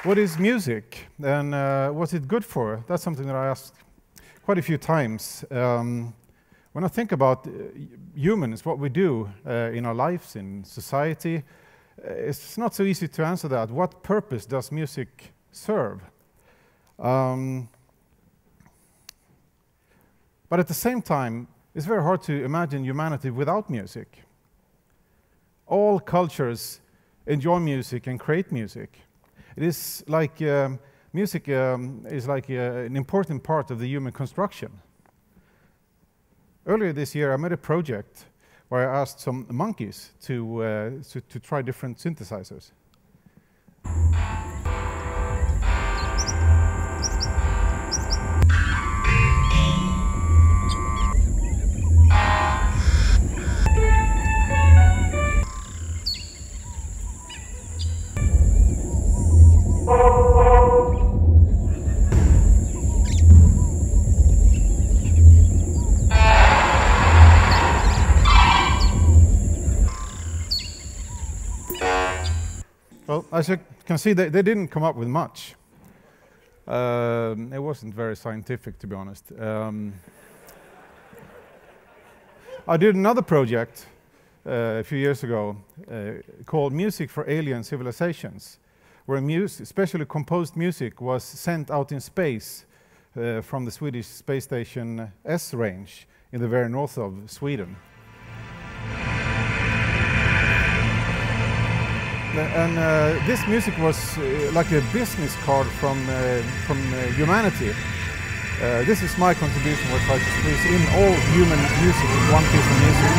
What is music, and what's it good for? That's something that I asked quite a few times. When I think about humans, what we do in our lives, in society, it's not so easy to answer that. What purpose does music serve? But at the same time, it's very hard to imagine humanity without music. All cultures enjoy music and create music. It is like music is like an important part of the human construction. Earlier this year, I made a project where I asked some monkeys to try different synthesizers. Well, as you can see, they didn't come up with much. It wasn't very scientific, to be honest. I did another project a few years ago called Music for Alien Civilizations, where specially composed music was sent out in space from the Swedish space station S-range in the very north of Sweden. And this music was like a business card from humanity. This is my contribution, where I try to squeeze in all human music in one piece of music.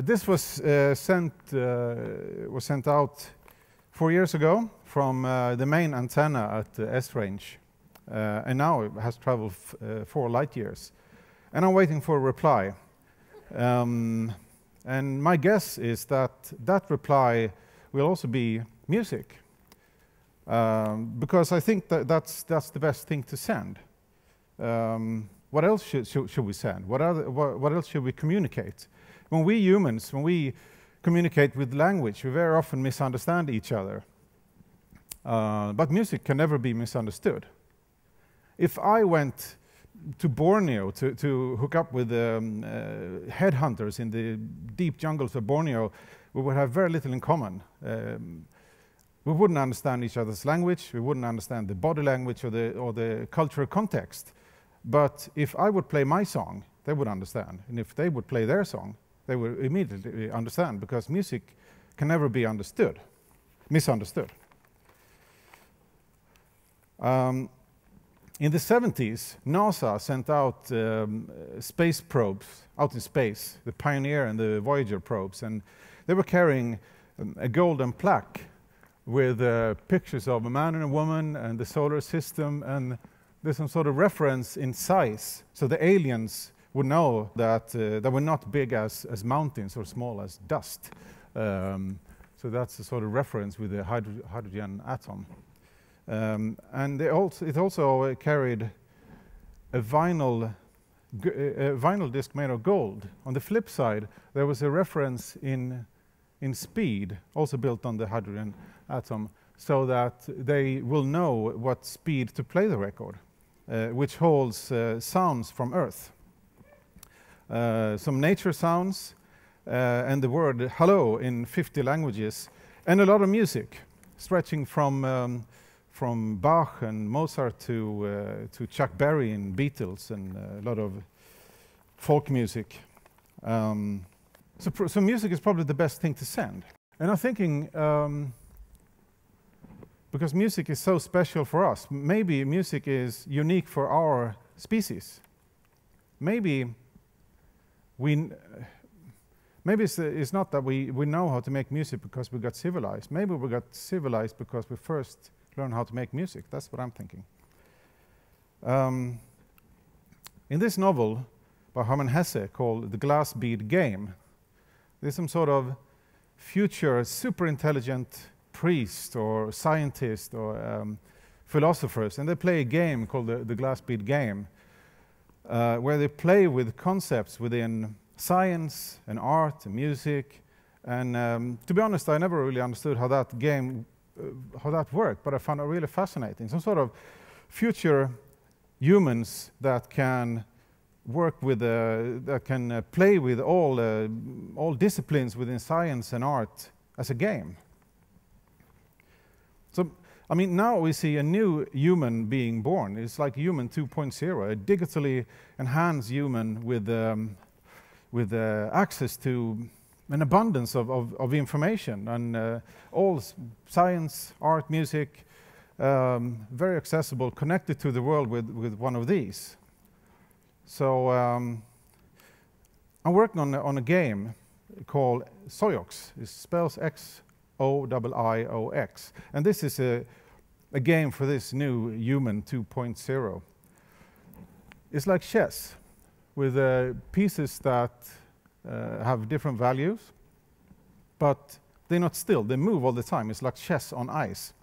This was sent out 4 years ago from the main antenna at the S-range, and now it has traveled 4 light years. And I'm waiting for a reply. And my guess is that that reply will also be music, because I think that that's the best thing to send. What else should we send? What else should we communicate? When we humans, when we communicate with language, we very often misunderstand each other. But music can never be misunderstood. If I went to Borneo to hook up with headhunters in the deep jungles of Borneo, we would have very little in common. We wouldn't understand each other's language, we wouldn't understand the body language or the cultural context. But if I would play my song, they would understand. And if they would play their song, they will immediately understand, because music can never be misunderstood. In the 70s, NASA sent out space probes out in space, the Pioneer and the Voyager probes, and they were carrying a golden plaque with pictures of a man and a woman and the solar system, and there's some sort of reference in size, so the aliens would know that they were not big as mountains or small as dust. So that's a sort of reference with the hydrogen atom. And it also carried a vinyl disc made of gold. On the flip side, there was a reference in speed, also built on the hydrogen atom, so that they will know what speed to play the record, which holds sounds from Earth. Some nature sounds, and the word hello in 50 languages, and a lot of music, stretching from Bach and Mozart to Chuck Berry and Beatles, and a lot of folk music. So music is probably the best thing to send. And I'm thinking, because music is so special for us, maybe music is unique for our species. Maybe it's not that we know how to make music because we got civilized. Maybe we got civilized because we first learned how to make music. That's what I'm thinking. In this novel by Hermann Hesse called The Glass Bead Game, there's some sort of future super intelligent priests or scientists or philosophers, and they play a game called the glass bead game, where they play with concepts within science and art and music. And to be honest, I never really understood how that game, how that worked, but I found it really fascinating. Some sort of future humans that can work with, that can play with all disciplines within science and art as a game. So, I mean, now we see a new human being born. It's like human 2.0, a digitally enhanced human with access to an abundance of information and all science, art, music, very accessible, connected to the world with one of these. So I'm working on a game called Soiox. It spells X-O-I-I-O-X. And this is a game for this new human 2.0. It's like chess, with pieces that have different values, but they're not still. They move all the time. It's like chess on ice.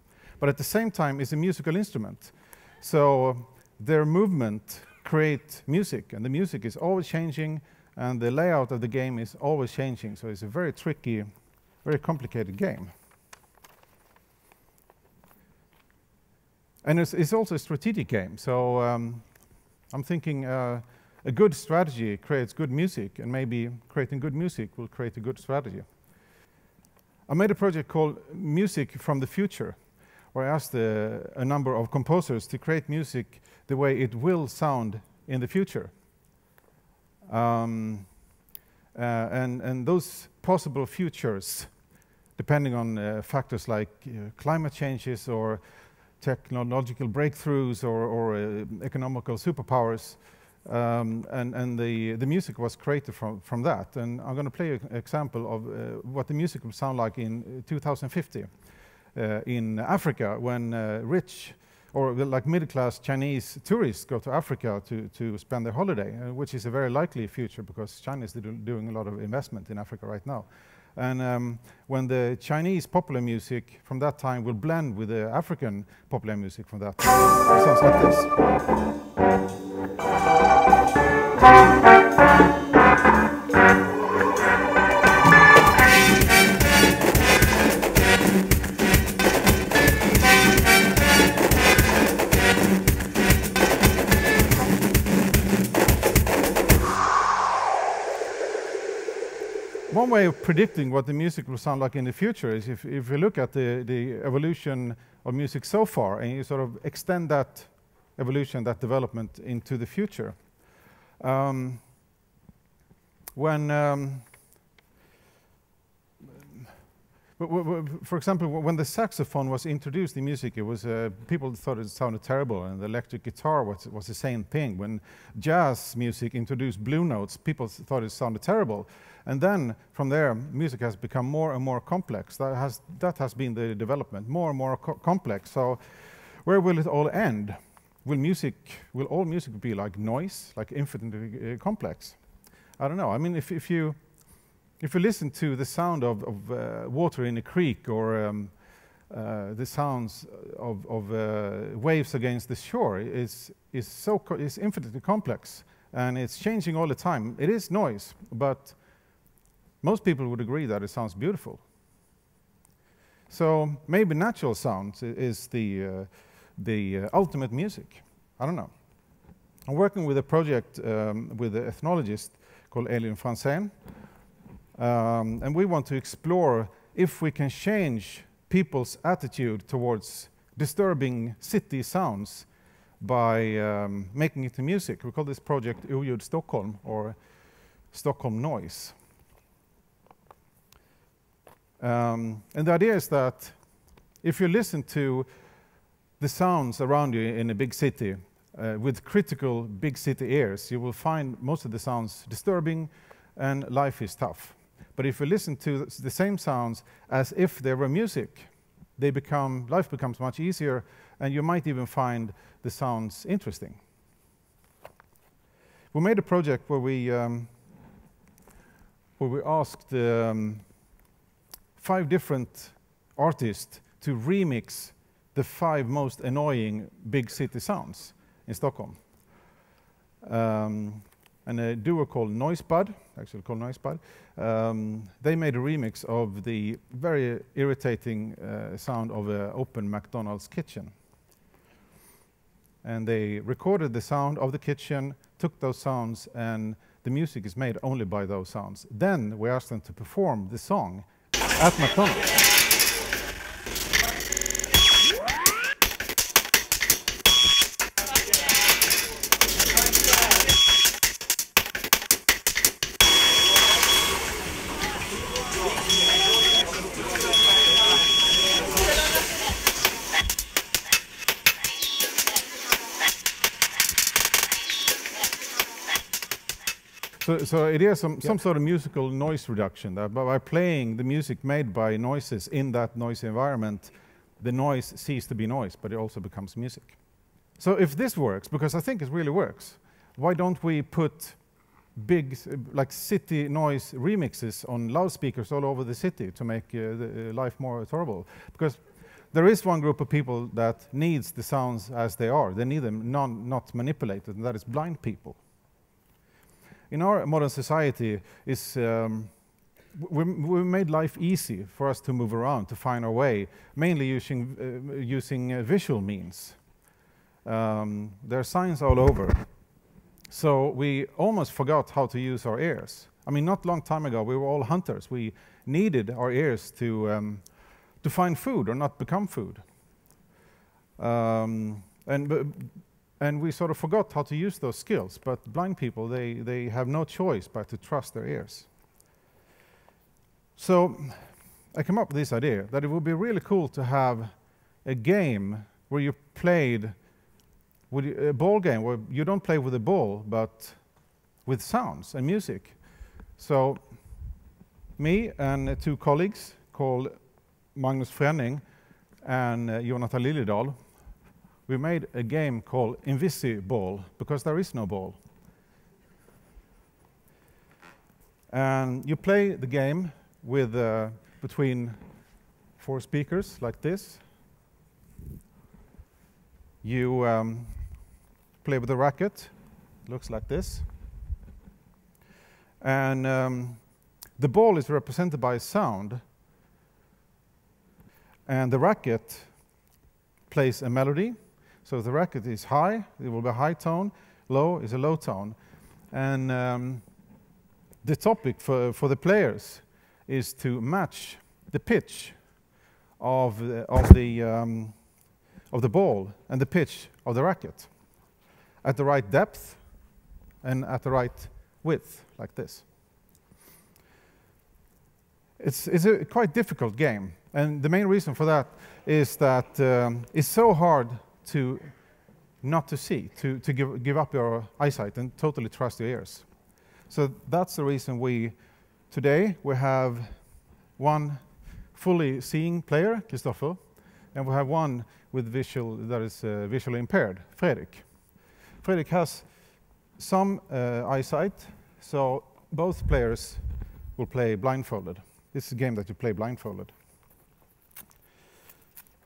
But at the same time, it's a musical instrument. So their movement create music, and the music is always changing, and the layout of the game is always changing. So it's a very tricky, very complicated game. And it's also a strategic game. So I'm thinking a good strategy creates good music, and maybe creating good music will create a good strategy. I made a project called Music from the Future, where I asked a number of composers to create music the way it will sound in the future. And those possible futures, depending on factors like climate changes or technological breakthroughs or economical superpowers, and the music was created from that. And I'm going to play an example of what the music will sound like in 2050 in Africa, when rich or like middle-class Chinese tourists go to Africa to spend their holiday, which is a very likely future because China is doing a lot of investment in Africa right now. And when the Chinese popular music from that time will blend with the African popular music from that time, it sounds like this. One way of predicting what the music will sound like in the future is if you look at the evolution of music so far, and you sort of extend that evolution, that development into the future. For example, when the saxophone was introduced in music, it was people thought it sounded terrible, and the electric guitar was the same thing. When jazz music introduced blue notes, people thought it sounded terrible. And then from there, music has become more and more complex. That has been the development, more and more complex. So where will it all end? Will all music be like noise, like infinitely complex? I don't know. I mean, if you listen to the sound of water in a creek, or the sounds of waves against the shore, is infinitely complex, and it's changing all the time. It is noise, but most people would agree that it sounds beautiful. So maybe natural sounds is the ultimate music. I don't know. I'm working with a project with an ethnologist called Elin Franzén. And we want to explore if we can change people's attitude towards disturbing city sounds by making it to music. We call this project Oljud Stockholm, or Stockholm Noise. And the idea is that if you listen to the sounds around you in a big city with critical big city ears, you will find most of the sounds disturbing and life is tough. But if you listen to the same sounds as if they were music, life becomes much easier, and you might even find the sounds interesting. We made a project where we asked 5 different artist to remix the 5 most annoying big city sounds in Stockholm. And a duo called NoiseBud, actually called NoiseBud, they made a remix of the very irritating sound of an open McDonald's kitchen. And they recorded the sound of the kitchen, took those sounds, and the music is made only by those sounds. Then we asked them to perform the song at McDonald's. So it is some sort of musical noise reduction. That by playing the music made by noises in that noisy environment, the noise ceases to be noise, but it also becomes music. So if this works, because I think it really works, why don't we put big, like city noise remixes on loudspeakers all over the city to make the life more tolerable? Because there is one group of people that needs the sounds as they are. They need them not manipulated, and that is blind people. In our modern society, we made life easy for us to move around, to find our way, mainly using visual means. There are signs all over. So we almost forgot how to use our ears. I mean, not a long time ago, we were all hunters. We needed our ears to find food or not become food. And we sort of forgot how to use those skills, but blind people, they have no choice but to trust their ears. So I came up with this idea that it would be really cool to have a game where you played with a ball game where you don't play with a ball, but with sounds and music. So me and 2 colleagues called Magnus Fränning and Jonathan Liljedahl, we made a game called InvisiBall, because there is no ball. And you play the game with between 4 speakers, like this. You play with a racket, looks like this. And the ball is represented by sound. And the racket plays a melody. So if the racket is high, it will be a high tone. Low is a low tone. And the topic for the players is to match the pitch of the ball and the pitch of the racket at the right depth and at the right width, like this. It's a quite difficult game, and the main reason for that is that it's so hard to not to see, to give up your eyesight and totally trust your ears. So that's the reason today we have one fully seeing player, Kristoffer, and we have one with that is visually impaired, Fredrik. Fredrik has some eyesight, so both players will play blindfolded. This is a game that you play blindfolded.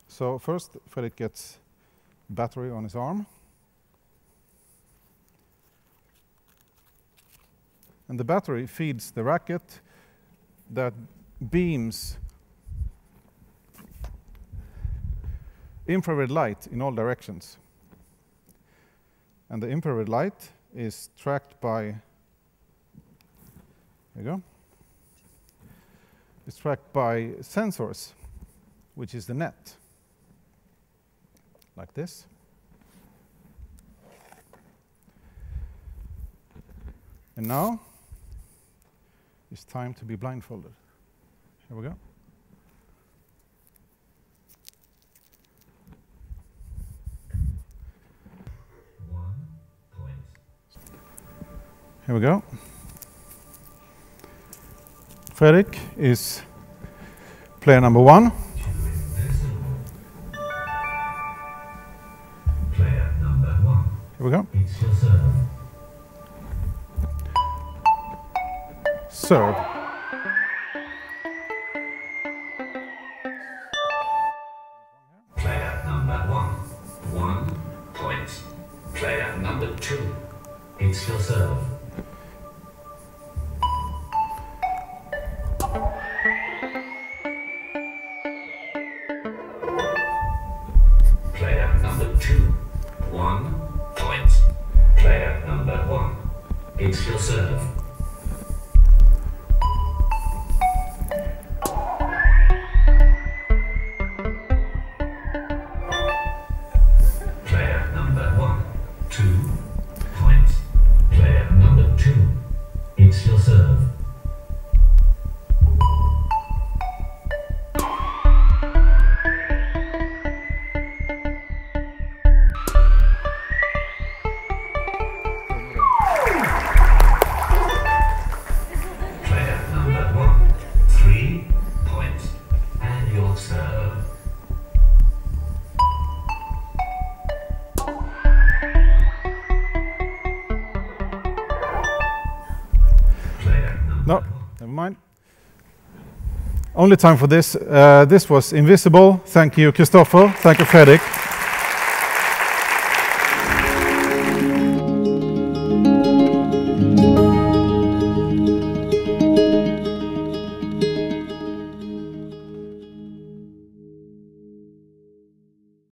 So first, Fredrik gets battery on his arm. And the battery feeds the racket that beams infrared light in all directions. And the infrared light is tracked by, there you go. It's tracked by sensors, which is the net, like this. And now it's time to be blindfolded. Here we go. Here we go. Fredrik is player number 1. Player number 1. Here we go. It's your serve. Serve. Player number 2. It's your serve. Player number 2. 1 point. Player number 1. It's your serve. Player number 1. 2 points. Player number 2. It's your serve. Player number 1. 3 points. And your serve. Player number No, never mind. Only time for this. This was InvisiBall. Thank you, Christopher. Thank you, Fredrik.